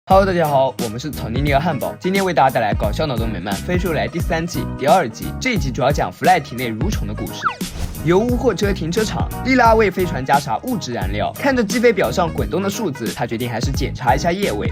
Hello， 大家好，我们是草泥尼尔汉堡，今天为大家带来搞笑脑洞美漫《飞出来》第3季第2集。这一集主要讲弗赖体内蠕虫的故事。油污货车停车场，莉拉为飞船加插物质燃料，看着计费表上滚动的数字，她决定还是检查一下液位。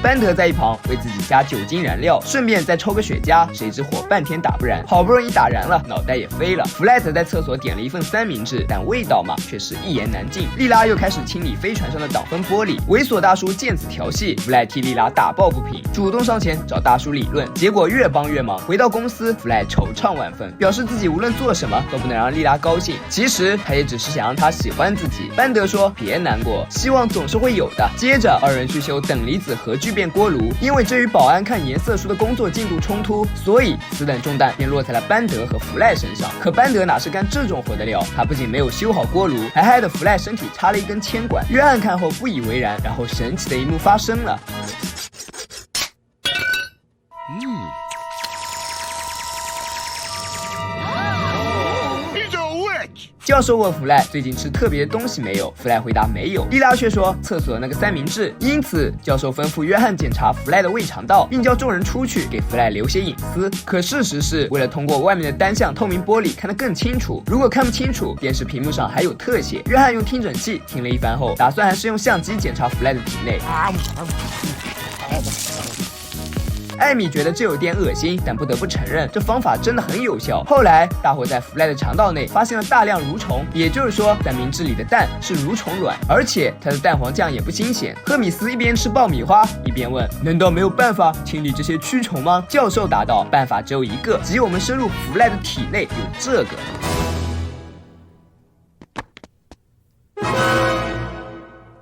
班德在一旁为自己加酒精燃料，顺便再抽个雪茄，谁知火半天打不燃，好不容易打燃了，脑袋也飞了。弗赖则在厕所点了一份三明治，但味道嘛却是一言难尽。莉拉又开始清理飞船上的挡风玻璃，猥琐大叔见此调戏，弗赖替莉拉打抱不平，主动上前找大叔理论，结果越帮越忙。回到公司，弗赖惆怅万分，表示自己无论做什么都不能让莉拉高兴，其实他也只是想让她喜欢自己。班德说别难过，希望总是会有的。接着二人去修等离子核聚变锅炉，因为这与保安看颜色书的工作进度冲突，所以此等重担便落在了班德和弗赖身上。可班德哪是干这种活的料，他不仅没有修好锅炉，还害得弗赖身体插了一根铅管。约翰看后不以为然，然后神奇的一幕发生了。教授问弗赖最近吃特别的东西没有，弗赖回答没有。莉拉却说厕所的那个三明治，因此教授吩咐约翰检查弗赖的胃肠道，并叫众人出去给弗赖留些隐私。可事实是，为了通过外面的单向透明玻璃看得更清楚，如果看不清楚，电视屏幕上还有特写。约翰用听诊器听了一番后，打算还是用相机检查弗赖的体内。艾米觉得这有点恶心，但不得不承认这方法真的很有效。后来大伙在弗赖的肠道内发现了大量蠕虫，也就是说三明治里的蛋是蠕虫卵，而且它的蛋黄酱也不新鲜。赫米斯一边吃爆米花一边问，难道没有办法清理这些蛆虫吗？教授答道，办法只有一个，即我们深入弗赖的体内，有这个。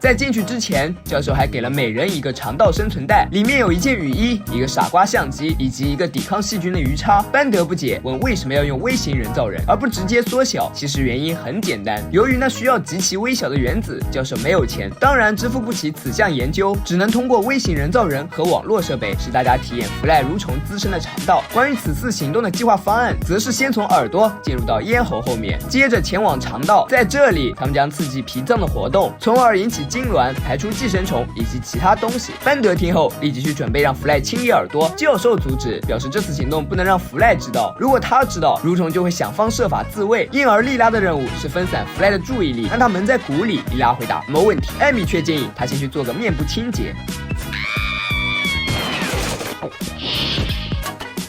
在进去之前，教授还给了每人一个肠道生存袋，里面有一件雨衣、一个傻瓜相机以及一个抵抗细菌的鱼叉。班德不解，问为什么要用微型人造人而不直接缩小？其实原因很简单，由于那需要极其微小的原子，教授没有钱，当然支付不起此项研究，只能通过微型人造人和网络设备使大家体验弗赖蠕虫滋生的肠道。关于此次行动的计划方案，则是先从耳朵进入到咽喉后面，接着前往肠道，在这里他们将刺激脾脏的活动，从而引起痉挛，排出寄生虫以及其他东西。班德听后立即去准备让弗赖清理耳朵，教授阻止，表示这次行动不能让弗赖知道，如果他知道，蠕虫就会想方设法自卫。因而莉拉的任务是分散弗赖的注意力，让他蒙在鼓里。莉拉回答没问题。艾米却建议他先去做个面部清洁。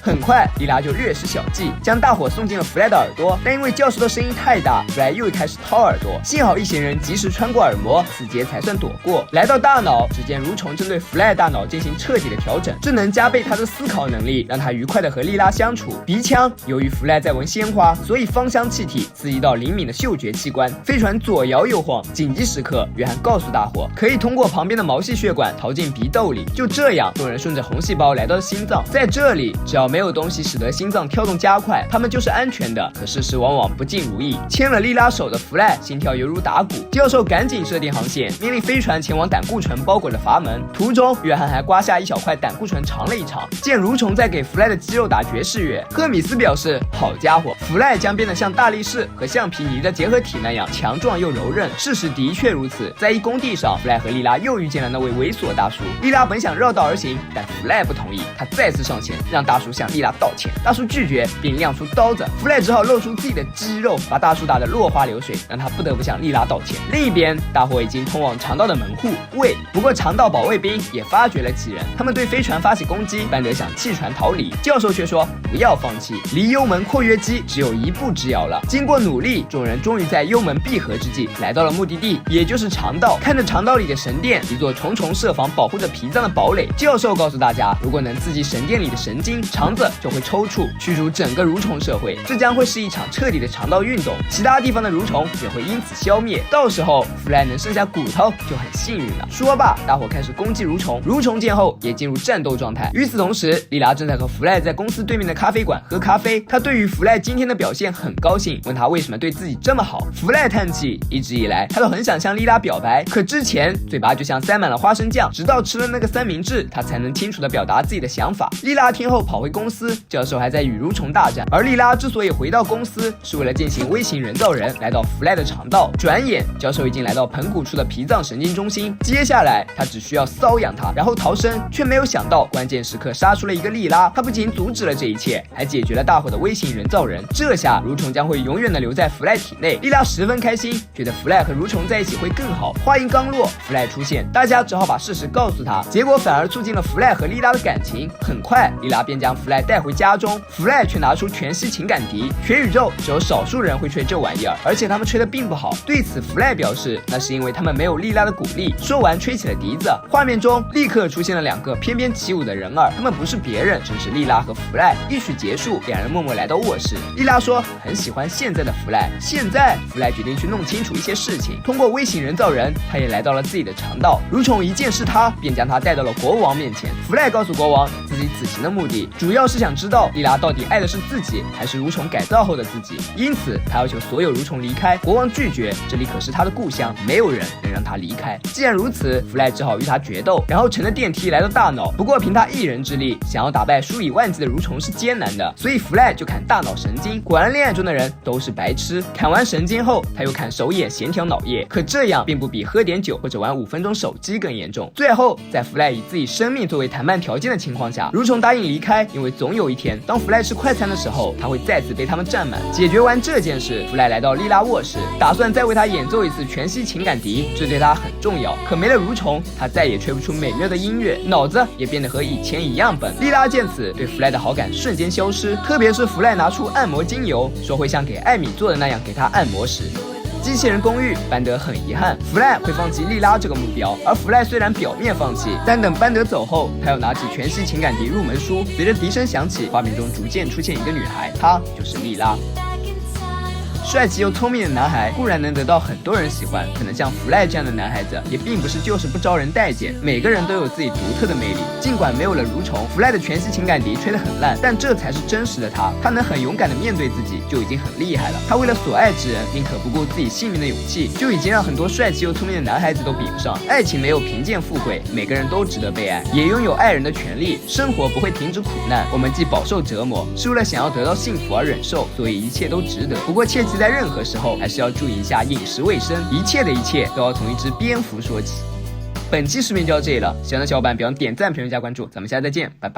很快，莉拉就略施小计，将大伙送进了弗赖的耳朵，但因为教授的声音太大，弗赖又开始掏耳朵。幸好一行人及时穿过耳膜，此劫才算躲过。来到大脑，只见蠕虫针对弗赖大脑进行彻底的调整，这能加倍他的思考能力，让他愉快的和莉拉相处。鼻腔，由于弗赖在闻鲜花，所以芳香气体刺激到灵敏的嗅觉器官。飞船左摇右晃，紧急时刻，约翰告诉大伙，可以通过旁边的毛细血管逃进鼻窦里。就这样，众人顺着红细胞来到了心脏，在这里，只要没有东西使得心脏跳动加快，他们就是安全的。可事实往往不尽如意，牵了莉拉手的弗赖心跳犹如打鼓。教授赶紧设定航线，命令飞船前往胆固醇包裹的阀门。途中，约翰还刮下一小块胆固醇尝了一尝。见蠕虫在给弗赖的肌肉打爵士乐，赫米斯表示，好家伙，弗赖将变得像大力士和橡皮泥的结合体那样强壮又柔韧。事实的确如此，在一工地上，弗赖和莉拉又遇见了那位猥琐大叔。莉拉本想绕道而行，但弗赖不同意，他再次上前让大叔向莉拉道歉，大叔拒绝并亮出刀子，弗赖只好露出自己的肌肉，把大叔打得落花流水，让他不得不向莉拉道歉。另一边，大伙已经通往肠道的门户胃，不过肠道保卫兵也发觉了几人，他们对飞船发起攻击。班德想弃船逃离，教授却说不要放弃，离幽门括约肌只有一步之遥了。经过努力，众人终于在幽门闭合之际来到了目的地，也就是肠道。看着肠道里的神殿，一座重重设防保护着脾脏的堡垒。教授告诉大家，如果能刺激神殿里的神经，肠子就会抽搐，驱逐整个蠕虫社会，这将会是一场彻底的肠道运动，其他地方的蠕虫也会因此消灭。到时候弗赖能剩下骨头就很幸运了。说罢，大伙开始攻击蠕虫，蠕虫见后也进入战斗状态。与此同时，莉拉正在和弗赖在公司对面的咖啡馆喝咖啡，她对于弗赖今天的表现很高兴，问他为什么对自己这么好。弗赖叹气，一直以来他都很想向莉拉表白，可之前嘴巴就像塞满了花生酱，直到吃了那个三明治，他才能清楚地表达自己的想法。莉拉听后跑回公公司，教授还在与蠕虫大战。而莉拉之所以回到公司，是为了进行微型人造人，来到弗莱的肠道。转眼，教授已经来到盆骨处的脾脏神经中心，接下来他只需要瘙痒他，然后逃生，却没有想到关键时刻杀出了一个莉拉。他不仅阻止了这一切，还解决了大伙的微型人造人。这下蠕虫将会永远的留在弗莱体内。莉拉十分开心，觉得弗莱和蠕虫在一起会更好。话音刚落，弗莱出现，大家只好把事实告诉他，结果反而促进了弗莱和莉拉的感情。很快，莉拉便将弗莱带回家中，弗莱却拿出全息情感笛。全宇宙只有少数人会吹这玩意儿，而且他们吹得并不好。对此，弗莱表示，那是因为他们没有莉拉的鼓励。说完，吹起了笛子，画面中立刻出现了2个翩翩起舞的人儿，他们不是别人，正是莉拉和弗莱。一曲结束，两人默默来到卧室。莉拉说很喜欢现在的弗莱。现在，弗莱决定去弄清楚一些事情。通过微型人造人，他也来到了自己的肠道。蠕虫一见是他，便将他带到了国王面前。弗莱告诉国王，自己此行的目的主要是想知道莉拉到底爱的是自己，还是蠕虫改造后的自己。因此，他要求所有蠕虫离开。国王拒绝，这里可是他的故乡，没有人能让他离开。既然如此，弗莱只好与他决斗，然后乘着电梯来到大脑。不过凭他一人之力，想要打败数以万计的蠕虫是艰难的，所以弗莱就砍大脑神经。果然，恋爱中的人都是白痴。砍完神经后，他又砍手眼协调脑叶，可这样并不比喝点酒或者玩5分钟手机更严重。最后，在弗莱以自己生命作为谈判条件的情况下，蠕虫答应离开，因为总有一天，当弗莱吃快餐的时候，他会再次被他们占满。解决完这件事，弗莱来到莉拉卧室，打算再为她演奏一次全息情感笛，这对他很重要。可没了蠕虫，他再也吹不出美妙的音乐，脑子也变得和以前一样笨。莉拉见此，对弗莱的好感瞬间消失，特别是弗莱拿出按摩精油，说会像给艾米做的那样给她按摩时。机器人公寓，班德很遗憾，弗莱会放弃莉拉这个目标。而弗莱虽然表面放弃，但等班德走后，他又拿起全息情感笛入门书。随着笛声响起，画面中逐渐出现一个女孩，她就是莉拉。帅气又聪明的男孩固然能得到很多人喜欢，可能像弗莱这样的男孩子也并不是就是不招人待见。每个人都有自己独特的魅力。尽管没有了蠕虫，弗莱的全息情感笛吹得很烂，但这才是真实的他。他能很勇敢的面对自己，就已经很厉害了。他为了所爱之人宁可不顾自己性命的勇气，就已经让很多帅气又聪明的男孩子都比不上。爱情没有贫贱富贵，每个人都值得被爱，也拥有爱人的权利。生活不会停止苦难，我们既饱受折磨，是为了想要得到幸福而忍受，所以一切都值得。不过切记在任何时候还是要注意一下饮食卫生，一切的一切都要从一只蝙蝠说起。本期视频就到这里了，喜欢的小伙伴别忘点赞、评论、加关注，咱们下次再见，拜拜。